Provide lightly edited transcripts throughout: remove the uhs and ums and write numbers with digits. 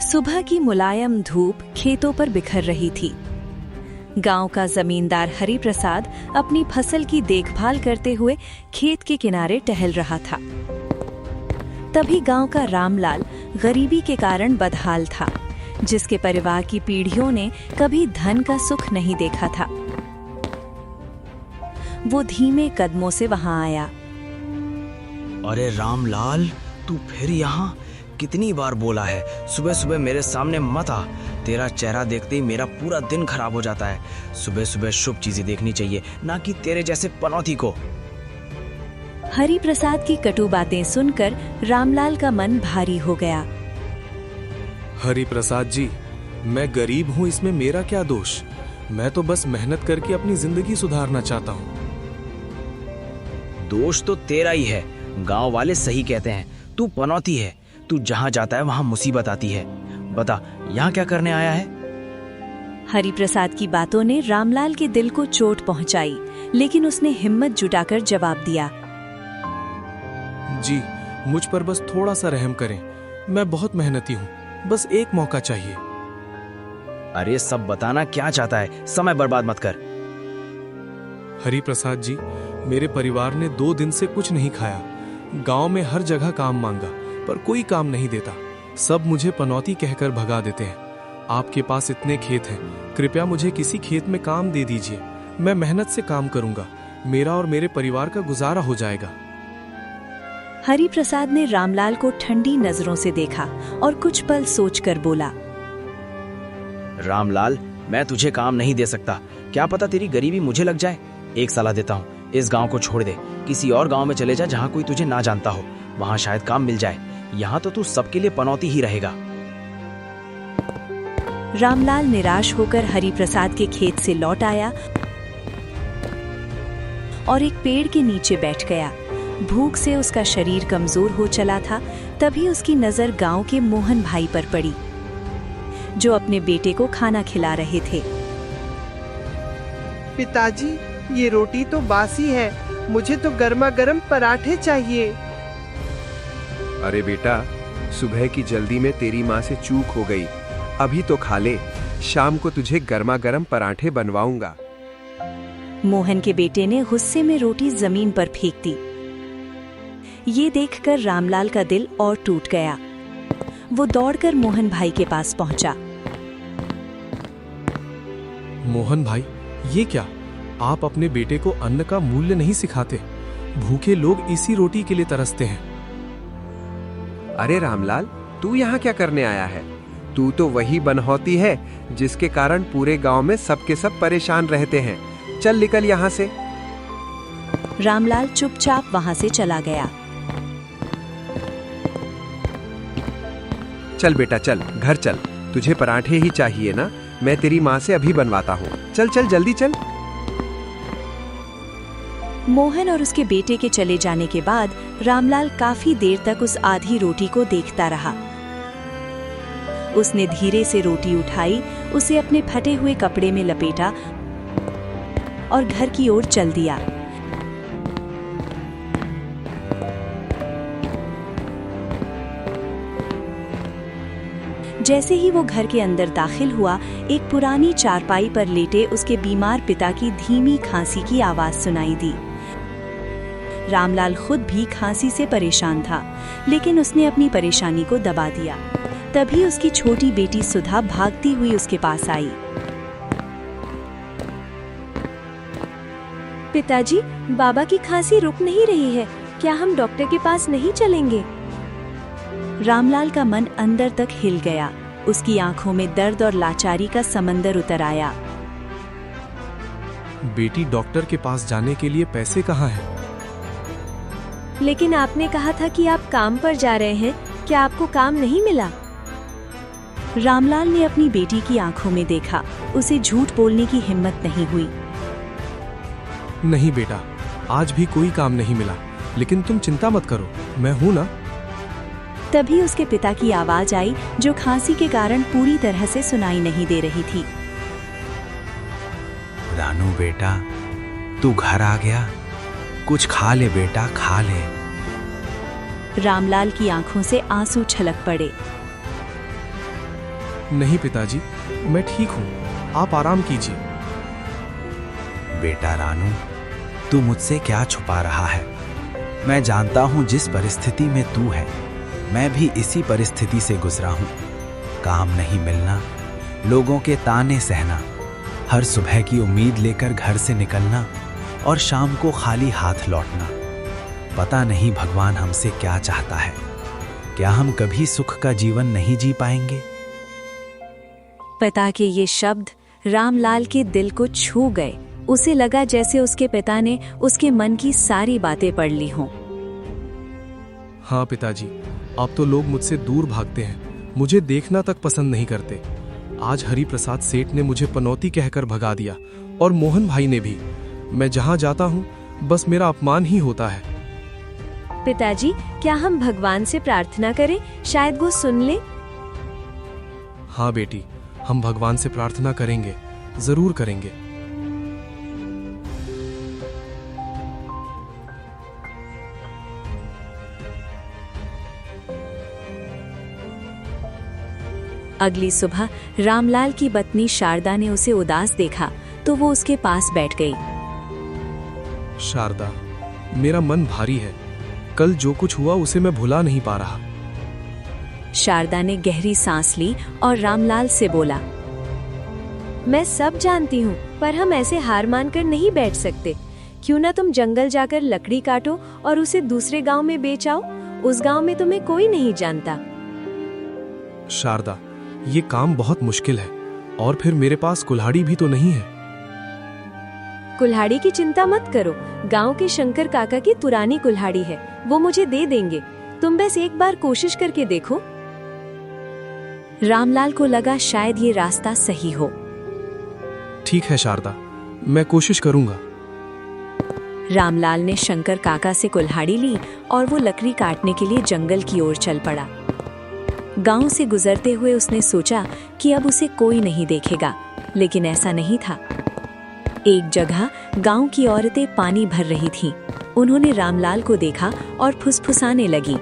सुबह की मुलायम धूप खेतों पर बिखर रही थी। गांव का जमींदार हरि प्रसाद अपनी फसल की देखभाल करते हुए खेत के किनारे टहल रहा था। तभी गांव का रामलाल गरीबी के कारण बदहाल था, जिसके परिवार की पीढ़ियों ने कभी धन का सुख नहीं देखा था। वो धीमे कदमों से वहां आया। अरे रामलाल, तू फिर यहाँ? कितनी बार बोला है सुबह सुबह मेरे सामने मत आ। तेरा चेहरा देखते ही मेरा पूरा दिन खराब हो जाता है। सुबह सुबह शुभ चीजें देखनी चाहिए, ना कि तेरे जैसे पनौती को। हरि प्रसाद की कटु बातें सुनकर रामलाल का मन भारी हो गया। हरि प्रसाद जी, मैं गरीब हूँ, इसमें मेरा क्या दोष? मैं तो बस मेहनत करके अपनी जिंदगी सुधारना चाहता हूँ। दोष तो तेरा ही है। गांव वाले सही कहते हैं, तू पनौती है। तू जहाँ जाता है वहाँ मुसीबत आती है। बता, यहाँ क्या करने आया है? हरि प्रसाद की बातों ने रामलाल के दिल को चोट पहुंचाई, लेकिन उसने हिम्मत जुटाकर जवाब दिया। जी, मुझ पर बस थोड़ा सा रहम करें। मैं बहुत मेहनती हूँ, बस एक मौका चाहिए। अरे सब बताना क्या चाहता है, समय बर्बाद मत कर। हरि प्रसाद जी, मेरे परिवार ने 2 दिन से कुछ नहीं खाया। गांव में हर जगह काम मांगा, पर कोई काम नहीं देता। सब मुझे पनौती कहकर भगा देते हैं। आपके पास इतने खेत हैं, कृपया मुझे किसी खेत में काम दे दीजिए। मैं मेहनत से काम करूंगा, मेरा और मेरे परिवार का गुजारा हो जाएगा। हरि प्रसाद ने रामलाल को ठंडी नजरों से देखा और कुछ पल सोचकर बोला। रामलाल, मैं तुझे काम नहीं दे सकता। क्या पता तेरी गरीबी मुझे लग जाए। एक सलाह देता हूँ, इस गांव को छोड़ दे, किसी और गांव में चले जा जहाँ कोई तुझे ना जानता हो। वहाँ शायद काम मिल जाए। यहाँ तो तू सबके लिए पनौती ही रहेगा। रामलाल निराश होकर हरि प्रसाद के खेत से लौट आया और एक पेड़ के नीचे बैठ गया। भूख से उसका शरीर कमजोर हो चला था। तभी उसकी नजर गांव के मोहन भाई पर पड़ी, जो अपने बेटे को खाना खिला रहे थे। पिताजी, ये रोटी तो बासी है, मुझे तो गर्मा गर्म पराठे चाहिए। अरे बेटा, सुबह की जल्दी में तेरी माँ से चूक हो गई। अभी तो खा ले, शाम को तुझे गर्मा गर्म पराठे बनवाऊंगा। मोहन के बेटे ने गुस्से में रोटी जमीन पर फेंक दी। ये देखकर रामलाल का दिल और टूट गया। वो दौड़कर मोहन भाई के पास पहुंचा। मोहन भाई, ये क्या? आप अपने बेटे को अन्न का मूल्य नहीं सिखाते। भूखे लोग इसी रोटी के लिए तरसते हैं। अरे रामलाल, तू यहाँ क्या करने आया है? तू तो वही बनहौती है जिसके कारण पूरे गांव में सबके सब परेशान रहते हैं। चल निकल यहाँ से। रामलाल चुपचाप वहां से चला गया। चल बेटा चल, घर चल। तुझे पराठे ही चाहिए ना? मैं तेरी माँ से अभी बनवाता हूँ। चल चल जल्दी चल। मोहन और उसके बेटे के चले जाने के बाद रामलाल काफी देर तक उस आधी रोटी को देखता रहा। उसने धीरे से रोटी उठाई, उसे अपने फटे हुए कपड़े में लपेटा और घर की ओर चल दिया। जैसे ही वो घर के अंदर दाखिल हुआ, एक पुरानी चारपाई पर लेटे उसके बीमार पिता की धीमी खांसी की आवाज सुनाई दी। रामलाल खुद भी खांसी से परेशान था, लेकिन उसने अपनी परेशानी को दबा दिया। तभी उसकी छोटी बेटी सुधा भागती हुई उसके पास आई। पिताजी, बाबा की खांसी रुक नहीं रही है, क्या हम डॉक्टर के पास नहीं चलेंगे? रामलाल का मन अंदर तक हिल गया। उसकी आंखों में दर्द और लाचारी का समंदर उतर आया। बेटी, डॉक्टर के पास जाने के लिए पैसे कहाँ हैं? लेकिन आपने कहा था कि आप काम पर जा रहे हैं, क्या आपको काम नहीं मिला? रामलाल ने अपनी बेटी की आंखों में देखा। उसे झूठ बोलने की हिम्मत नहीं हुई। नहीं बेटा, आज भी कोई काम नहीं मिला, लेकिन तुम चिंता मत करो, मैं हूं ना। तभी उसके पिता की आवाज आई, जो खांसी के कारण पूरी तरह से सुनाई नहीं दे रही थी। रानू बेटा, तू घर आ गया। कुछ खा ले बेटा, खा ले। रामलाल की आंखों से आंसू छलक पड़े। नहीं पिताजी, मैं ठीक हूँ, आप आराम कीजिए। बेटा रानू, तू मुझसे क्या छुपा रहा है? मैं जानता हूँ जिस परिस्थिति में तू है, मैं भी इसी परिस्थिति से गुजरा हूँ। काम नहीं मिलना, लोगों के ताने सहना, हर सुबह की उम्मीद लेकर घर से निकलना और शाम को खाली हाथ लौटना। पता नहीं भगवान हमसे क्या चाहता है। क्या हम कभी सुख का जीवन नहीं जी पाएंगे? पिता के ये शब्द रामलाल के दिल को छू गए। उसे लगा जैसे उसके पिता ने उसके मन की सारी बातें पढ़ ली हों। हाँ पिताजी, अब तो लोग मुझसे दूर भागते हैं, मुझे देखना तक पसंद नहीं करते। आज हरि प्रसाद सेठ ने मुझे पनौती कहकर भगा दिया और मोहन भाई ने भी। मैं जहाँ जाता हूँ बस मेरा अपमान ही होता है। पिताजी, क्या हम भगवान से प्रार्थना करें? शायद वो सुन ले। हाँ बेटी, हम भगवान से प्रार्थना करेंगे, जरूर करेंगे। अगली सुबह रामलाल की पत्नी शारदा ने उसे उदास देखा तो वो उसके पास बैठ गई। शारदा, मेरा मन भारी है। कल जो कुछ हुआ उसे मैं भुला नहीं पा रहा। शारदा ने गहरी सांस ली और रामलाल से बोला, मैं सब जानती हूँ, पर हम ऐसे हार मानकर नहीं बैठ सकते। क्यों ना तुम जंगल जाकर लकड़ी काटो और उसे दूसरे गांव में बेच आओ। उस गांव में तुम्हें कोई नहीं जानता। शारदा, ये काम बहुत मुश्किल है और फिर मेरे पास कुल्हाड़ी भी तो नहीं है। कुल्हाड़ी की चिंता मत करो, गांव के शंकर काका की पुरानी कुल्हाड़ी है, वो मुझे दे देंगे। तुम बस एक बार कोशिश करके देखो। रामलाल को लगा शायद ये रास्ता सही हो। ठीक है शारदा, मैं कोशिश करूंगा। रामलाल ने शंकर काका से कुल्हाड़ी ली और वो लकड़ी काटने के लिए जंगल की ओर चल पड़ा। गांव से गुजरते हुए उसने सोचा कि अब उसे कोई नहीं देखेगा, लेकिन ऐसा नहीं था। एक जगह गांव की औरतें पानी भर रही थीं। उन्होंने रामलाल को देखा और फुसफुसाने लगी।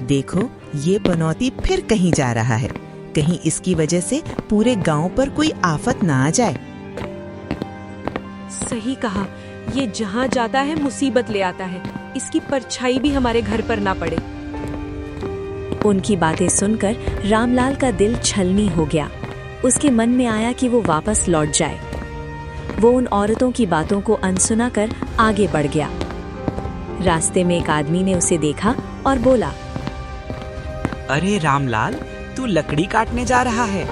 देखो, ये पनौती फिर कहीं जा रहा है। कहीं इसकी वजह से पूरे गांव पर कोई आफत ना आ जाए। सही कहा, ये जहाँ जाता है मुसीबत ले आता है। इसकी परछाई भी हमारे घर पर ना पड़े। उनकी बातें सुनकर रामलाल का दिल छलनी हो गया। उसके मन में आया कि वो वापस लौट जाए। वो उन औरतों की बातों को अनसुना कर आगे बढ़ गया। रास्ते में एक आदमी ने उसे देखा और बोला, अरे रामलाल, तू लकड़ी काटने जा रहा है?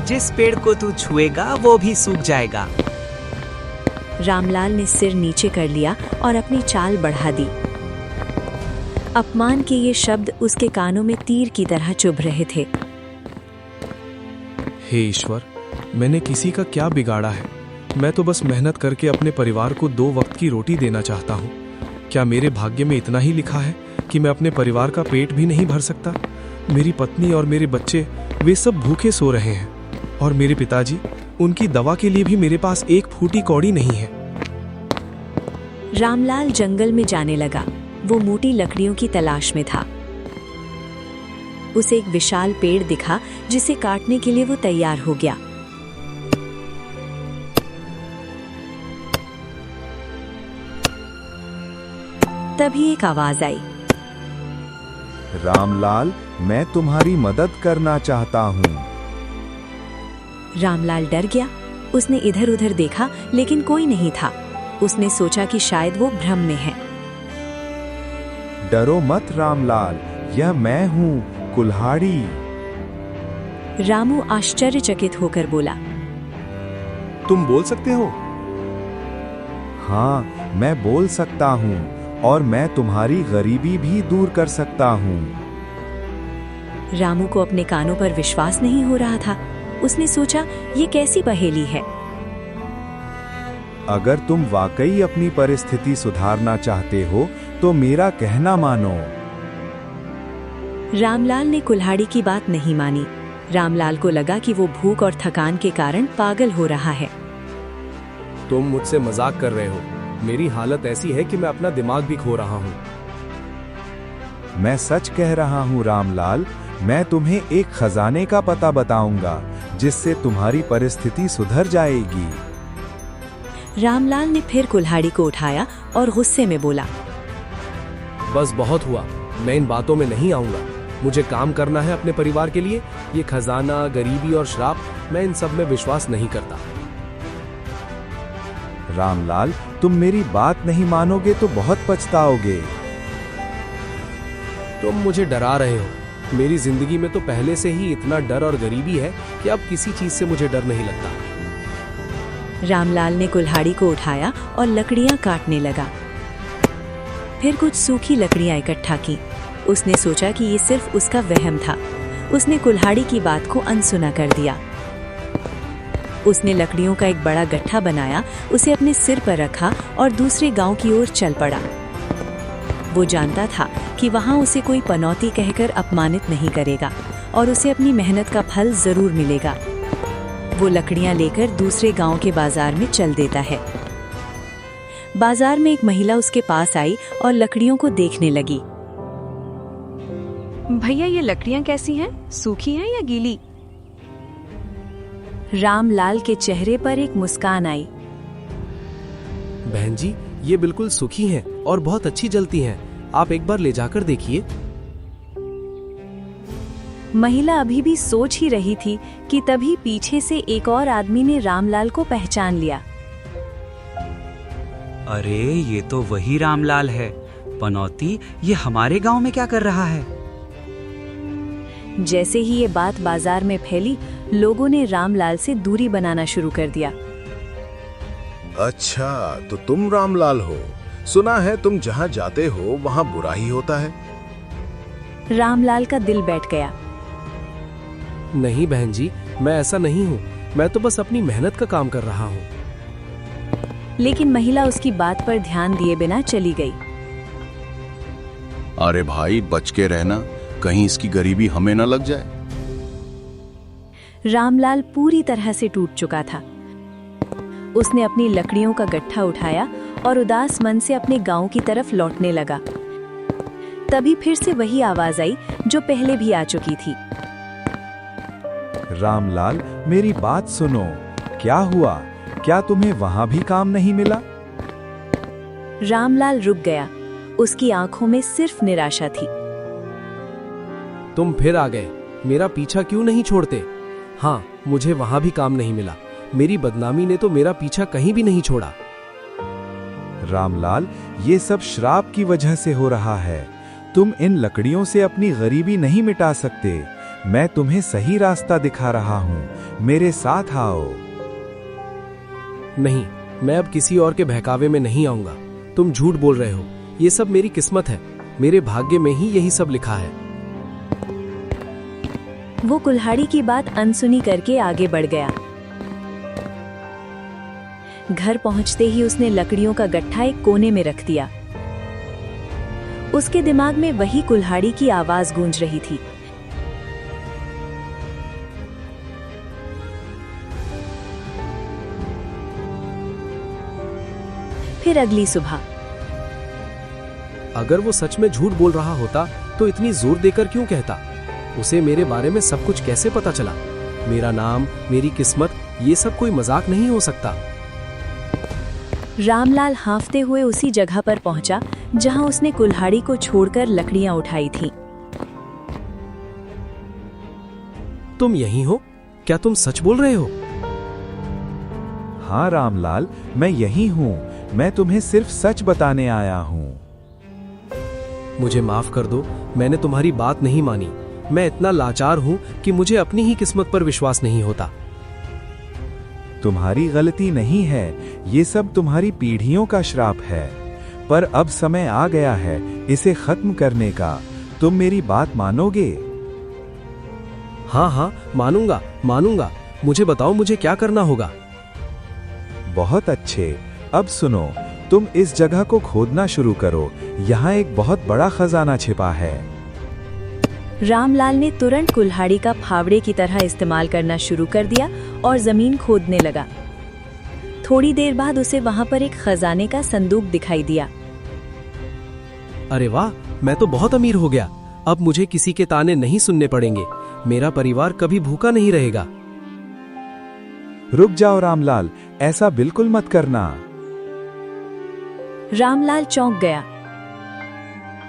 जिस पेड़ को तू छुएगा वो भी सूख जाएगा। रामलाल ने सिर नीचे कर लिया और अपनी चाल बढ़ा दी। अपमान के ये शब्द उसके कानों में तीर की तरह चुभ रहे थे। हे ईश्वर, मैंने किसी का क्या बिगाड़ा है? मैं तो बस मेहनत करके अपने परिवार को 2 वक्त की रोटी देना चाहता हूँ। क्या मेरे भाग्य में इतना ही लिखा है कि मैं अपने परिवार का पेट भी नहीं भर सकता? मेरी पत्नी और मेरे बच्चे, वे सब भूखे सो रहे हैं और मेरे पिताजी, उनकी दवा के लिए भी मेरे पास एक फूटी कौड़ी नहीं है। रामलाल जंगल में जाने लगा। वो मोटी लकड़ियों की तलाश में था। उसे एक विशाल पेड़ दिखा जिसे काटने के लिए वो तैयार हो गया। तभी एक आवाज आई, रामलाल, मैं तुम्हारी मदद करना चाहता हूँ। रामलाल डर गया। उसने इधर उधर देखा लेकिन कोई नहीं था। उसने सोचा कि शायद वो भ्रम में है। डरो मत रामलाल, यह मैं हूँ, कुल्हाड़ी। रामू आश्चर्यचकित होकर बोला, तुम बोल सकते हो? हाँ, मैं बोल सकता हूँ और मैं तुम्हारी गरीबी भी दूर कर सकता हूँ। रामू को अपने कानों पर विश्वास नहीं हो रहा था। उसने सोचा, ये कैसी पहेली है? अगर तुम वाकई अपनी परिस्थिति सुधारना चाहते हो तो मेरा कहना मानो। रामलाल ने कुल्हाड़ी की बात नहीं मानी। रामलाल को लगा कि वो भूख और थकान के कारण पागल हो रहा है। तुम मुझसे मजाक कर रहे हो। मेरी हालत ऐसी है कि मैं अपना दिमाग भी खो रहा हूँ। मैं सच कह रहा हूँ रामलाल, मैं तुम्हें एक खजाने का पता बताऊंगा जिससे तुम्हारी परिस्थिति सुधर जाएगी। रामलाल ने फिर कुल्हाड़ी को उठाया और गुस्से में बोला, बस बहुत हुआ, मैं इन बातों में नहीं आऊंगा। मुझे काम करना है अपने परिवार के लिए। ये खजाना, गरीबी और श्राप, मैं इन सब में विश्वास नहीं करता। रामलाल, तुम मेरी बात नहीं मानोगे तो बहुत पछताओगे। तुम मुझे डरा रहे हो। मेरी जिंदगी में तो पहले से ही इतना डर और गरीबी है कि अब किसी चीज से मुझे डर नहीं लगता। रामलाल ने कुल्हाड़ी को उठाया और लकड़ियां काटने लगा। फिर कुछ सूखी लकड़ियां इकट्ठा की। उसने सोचा कि ये सिर्फ उसका वहम था। उसने कुल्हाड़ी की बात को अनसुना कर दिया। उसने लकड़ियों का एक बड़ा गट्ठा बनाया, उसे अपने सिर पर रखा और दूसरे गांव की ओर चल पड़ा। वो जानता था कि वहां उसे कोई पनौती कहकर अपमानित नहीं करेगा और उसे अपनी मेहनत का फल जरूर मिलेगा। वो लकड़ियां लेकर दूसरे गांव के बाजार में चल देता है। बाजार में एक महिला उसके पास आई और लकड़ियों को देखने लगी। भैया, ये लकड़ियां कैसी हैं? सूखी हैं या गीली? रामलाल के चेहरे पर एक मुस्कान आई। बहन जी, ये बिल्कुल सूखी हैं और बहुत अच्छी जलती हैं। आप एक बार ले जाकर देखिए। महिला अभी भी सोच ही रही थी कि तभी पीछे से एक और आदमी ने रामलाल को पहचान लिया। अरे, ये तो वही रामलाल है। पनौती, ये हमारे गांव में क्या कर रहा है? जैसे ही ये बात बाजार में फैली, लोगों ने रामलाल से दूरी बनाना शुरू कर दिया। अच्छा, तो तुम रामलाल हो। सुना है तुम जहाँ जाते हो वहाँ बुरा ही होता है। रामलाल का दिल बैठ गया। नहीं बहन जी, मैं ऐसा नहीं हूँ। मैं तो बस अपनी मेहनत का काम कर रहा हूँ। लेकिन महिला उसकी बात पर ध्यान दिए बिना चली गई। अरे भाई, बच के रहना, कहीं इसकी गरीबी हमें न लग जाए। रामलाल पूरी तरह से टूट चुका था। उसने अपनी लकड़ियों का गट्ठा उठाया और उदास मन से अपने गांव की तरफ लौटने लगा। तभी फिर से वही आवाज आई जो पहले भी आ चुकी थी। रामलाल, मेरी बात सुनो। क्या हुआ? क्या तुम्हें वहां भी काम नहीं मिला? रामलाल रुक गया। उसकी आंखों में सिर्फ निराशा थी। तुम फिर आ गए। मेरा पीछा क्यों नहीं छोड़ते? हाँ, मुझे वहां भी काम नहीं मिला। मेरी बदनामी ने तो मेरा पीछा कहीं भी नहीं छोड़ा। रामलाल, ये सब श्राप की वजह से हो रहा है। तुम इन लकड़ियों से अपनी गरीबी नहीं मिटा सकते। मैं तुम्हें सही रास्ता दिखा रहा हूँ। मेरे साथ आओ। नहीं, मैं अब किसी और के बहकावे में नहीं आऊंगा। तुम झूठ बोल रहे हो। ये सब मेरी किस्मत है। मेरे भाग्य में ही यही सब लिखा है। वो कुल्हाड़ी की बात अनसुनी करके आगे बढ़ गया। घर पहुंचते ही उसने लकड़ियों का गट्ठा एक कोने में रख दिया। उसके दिमाग में वही कुल्हाड़ी की आवाज गूंज रही थी। फिर अगली सुबह। अगर वो सच में झूठ बोल रहा होता तो इतनी जोर देकर क्यों कहता? उसे मेरे बारे में सब कुछ कैसे पता चला? मेरा नाम, मेरी किस्मत, ये सब कोई मजाक नहीं हो सकता। रामलाल हांफते हुए उसी जगह पर पहुंचा जहां उसने कुल्हाड़ी को छोड़कर लकड़ियां उठाई थीं। तुम यहीं हो? क्या तुम सच बोल रहे हो? हाँ रामलाल, मैं यहीं हूँ। मैं तुम्हें सिर्फ सच बताने आया हूँ। मुझे माफ कर दो, मैंने तुम्हारी बात नहीं मानी। मैं इतना लाचार हूँ कि मुझे अपनी ही किस्मत पर विश्वास नहीं होता। तुम्हारी गलती नहीं है, ये सब तुम्हारी पीढ़ियों का श्राप है। पर अब समय आ गया है इसे खत्म करने का। तुम मेरी बात मानोगे? हाँ हाँ, मानूंगा मानूंगा। मुझे बताओ, मुझे क्या करना होगा? बहुत अच्छे, अब सुनो। तुम इस जगह को खोदना शुरू करो। यहाँ एक बहुत बड़ा खजाना छिपा है। रामलाल ने तुरंत कुल्हाड़ी का फावड़े की तरह इस्तेमाल करना शुरू कर दिया और जमीन खोदने लगा। थोड़ी देर बाद उसे वहां पर एक खजाने का संदूक दिखाई दिया। अरे वाह, मैं तो बहुत अमीर हो गया। अब मुझे किसी के ताने नहीं सुनने पड़ेंगे। मेरा परिवार कभी भूखा नहीं रहेगा। रुक जाओ रामलाल, ऐसा बिल्कुल मत करना। रामलाल चौंक गया।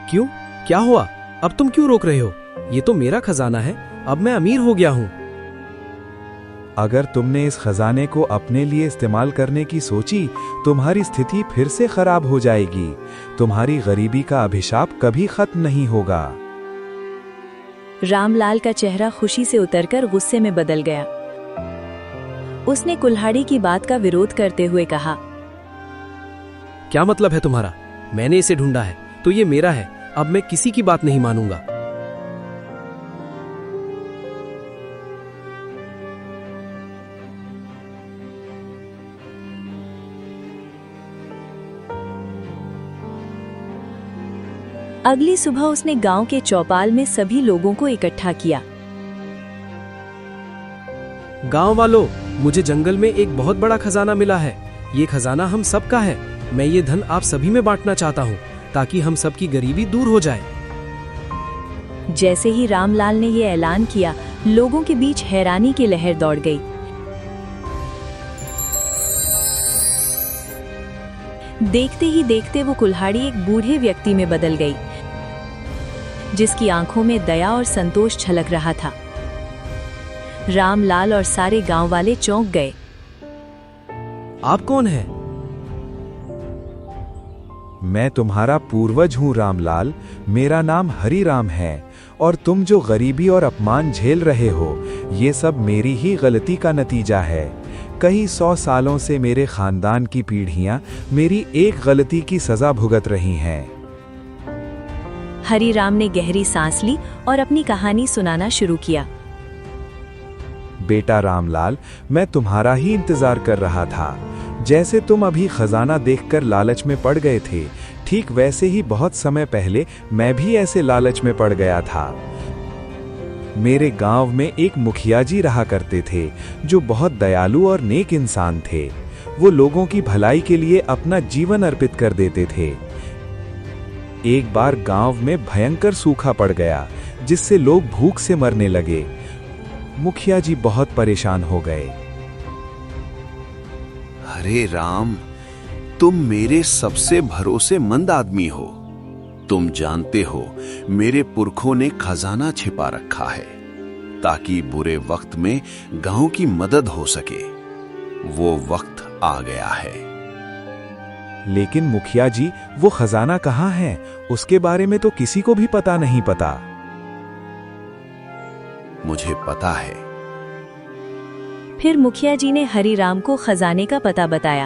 क्यों? क्या हुआ? अब तुम क्यों रोक रहे हो? ये तो मेरा खजाना है। अब मैं अमीर हो गया हूँ। अगर तुमने इस खजाने को अपने लिए इस्तेमाल करने की सोची, तुम्हारी स्थिति फिर से खराब हो जाएगी। तुम्हारी गरीबी का अभिशाप कभी खत्म नहीं होगा। रामलाल का चेहरा खुशी से उतरकर गुस्से में बदल गया। उसने कुल्हाड़ी की बात का विरोध करते हुए कहा, क्या मतलब है तुम्हारा? मैंने इसे ढूंढा है तो ये मेरा है। अब मैं किसी की बात नहीं मानूंगा। अगली सुबह उसने गांव के चौपाल में सभी लोगों को इकट्ठा किया। गांव वालों, मुझे जंगल में एक बहुत बड़ा खजाना मिला है। ये खजाना हम सबका है। मैं ये धन आप सभी में बांटना चाहता हूँ ताकि हम सबकी गरीबी दूर हो जाए। जैसे ही रामलाल ने ये ऐलान किया, लोगों के बीच हैरानी की लहर दौड़ गई। देखते ही देखते वो कुल्हाड़ी एक बूढ़े व्यक्ति में बदल गई, जिसकी आंखों में दया और संतोष छलक रहा था। रामलाल और सारे गांव वाले चौंक गए। आप कौन हैं? मैं तुम्हारा पूर्वज हूँ रामलाल। मेरा नाम हरिराम है और तुम जो गरीबी और अपमान झेल रहे हो, ये सब मेरी ही गलती का नतीजा है। कई 100 सालों से मेरे खानदान की पीढ़ियां मेरी एक गलती की सजा भुगत रही हैं। हरिराम ने गहरी सांस ली और अपनी कहानी सुनाना शुरू किया। बेटा रामलाल, मैं तुम्हारा ही इंतजार कर रहा था। जैसे तुम अभी खजाना देखकर लालच में पड़ गए थे, ठीक वैसे ही बहुत समय पहले मैं भी ऐसे लालच में पड़ गया था। मेरे गांव में एक मुखिया जी रहा करते थे, जो बहुत दयालु और नेक इंसान थे। वो लोगों की भलाई के लिए अपना जीवन अर्पित कर देते थे। एक बार गांव में भयंकर सूखा पड़ गया, जिससे लोग भूख से मरने लगे। मुखिया जी बहुत परेशान हो गए। अरे राम, तुम मेरे सबसे भरोसेमंद आदमी हो। तुम जानते हो, मेरे पुरखों ने खजाना छिपा रखा है ताकि बुरे वक्त में गांव की मदद हो सके। वो वक्त आ गया है। लेकिन मुखिया जी, वो खजाना कहाँ है? उसके बारे में तो किसी को भी पता नहीं पता। मुझे पता है। फिर मुखिया जी ने हरिराम को खजाने का पता बताया।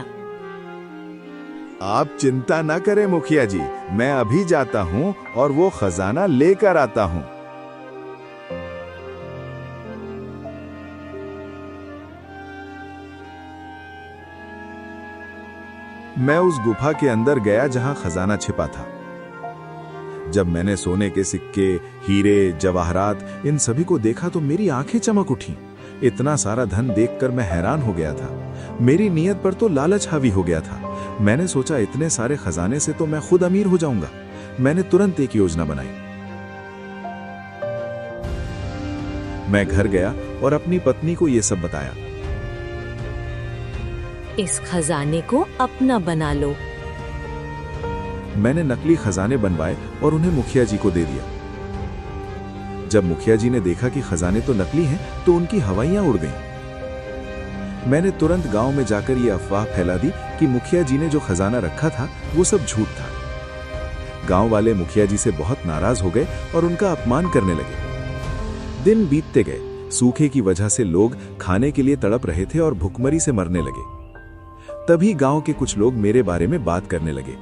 आप चिंता न करें मुखिया जी, मैं अभी जाता हूँ और वो खजाना लेकर आता हूँ। मैं उस गुफा के अंदर गया जहां खजाना छिपा था। जब मैंने सोने के सिक्के, हीरे, जवाहरात इन सभी को देखा तो मेरी आंखें चमक उठी। इतना सारा धन देखकर मैं हैरान हो गया था। मेरी नीयत पर तो लालच हावी हो गया था। मैंने सोचा इतने सारे खजाने से तो मैं खुद अमीर हो जाऊंगा। मैंने तुरंत एक योजना बनाई। मैं घर गया और अपनी पत्नी को यह सब बताया। इस खजाने को अपना बना लो। मैंने नकली खजाने बनवाए और उन्हें मुखिया जी को दे दिया। जब मुखिया जी ने देखा कि खजाने तो नकली हैं, तो उनकी हवाइयां उड़ गईं। मैंने तुरंत गांव में जाकर यह अफवाह फैला दी कि मुखिया जी ने जो खजाना रखा था वो सब झूठ था। गांव वाले मुखिया जी से बहुत नाराज हो गए और उनका अपमान करने लगे। दिन बीतते गए। सूखे की वजह से लोग खाने के लिए तड़प रहे थे और भुखमरी से मरने लगे। तभी गांव के कुछ लोग मेरे बारे में बात करने लगे।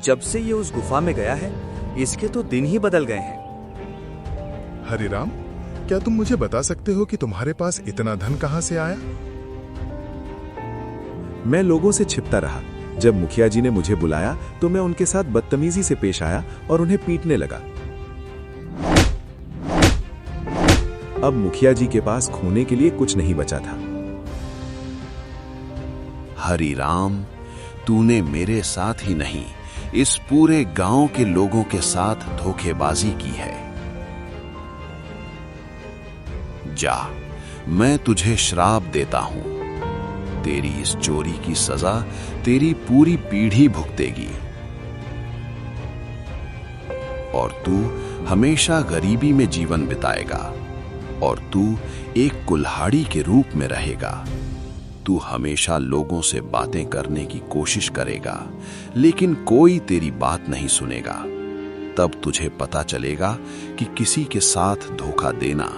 जब से ये उस गुफा में गया है, इसके तो दिन ही बदल गए हैं। हरिराम, क्या तुम मुझे बता सकते हो कि तुम्हारे पास इतना धन कहां से आया? मैं लोगों से छिपता रहा। जब मुखिया जी ने मुझे बुलाया तो मैं उनके साथ बदतमीजी से पेश आया और उन्हें पीटने लगा। अब मुखिया जी के पास खोने के लिए कुछ नहीं बचा था। हरि राम, तूने मेरे साथ ही नहीं, इस पूरे गांव के लोगों के साथ धोखेबाजी की है। जा, मैं तुझे श्राप देता हूं। तेरी इस चोरी की सजा तेरी पूरी पीढ़ी भुगतेगी और तू हमेशा गरीबी में जीवन बिताएगा और तू एक कुल्हाड़ी के रूप में रहेगा। तू हमेशा लोगों से बातें करने की कोशिश करेगा, लेकिन कोई तेरी बात नहीं सुनेगा। तब तुझे पता चलेगा कि किसी के साथ धोखा देना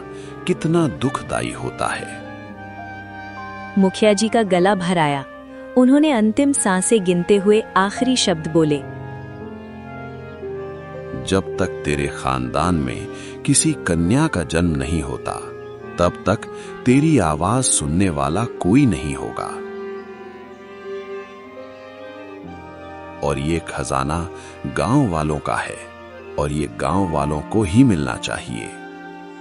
कितना दुखदाई होता है। मुखिया जी का गला भर आया। उन्होंने अंतिम सांसें गिनते हुए आखिरी शब्द बोले, जब तक तेरे खानदान में किसी कन्या का जन्म नहीं होता, तब तक तेरी आवाज सुनने वाला कोई नहीं होगा। और ये खजाना गांव वालों का है और ये गांव वालों को ही मिलना चाहिए।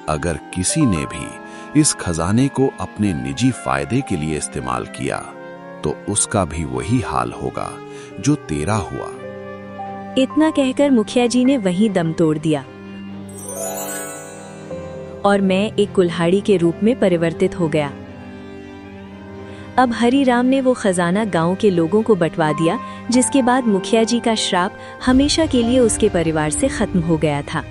अगर किसी ने भी इस खजाने को अपने निजी फायदे के लिए इस्तेमाल किया, तो उसका भी वही हाल होगा जो तेरा हुआ। इतना कहकर मुखिया जी ने वहीं दम तोड़ दिया और मैं एक कुल्हाड़ी के रूप में परिवर्तित हो गया। अब हरि राम ने वो खजाना गांव के लोगों को बंटवा दिया, जिसके बाद मुखिया जी का श्राप हमेशा के लिए उसके परिवार से खत्म हो गया था।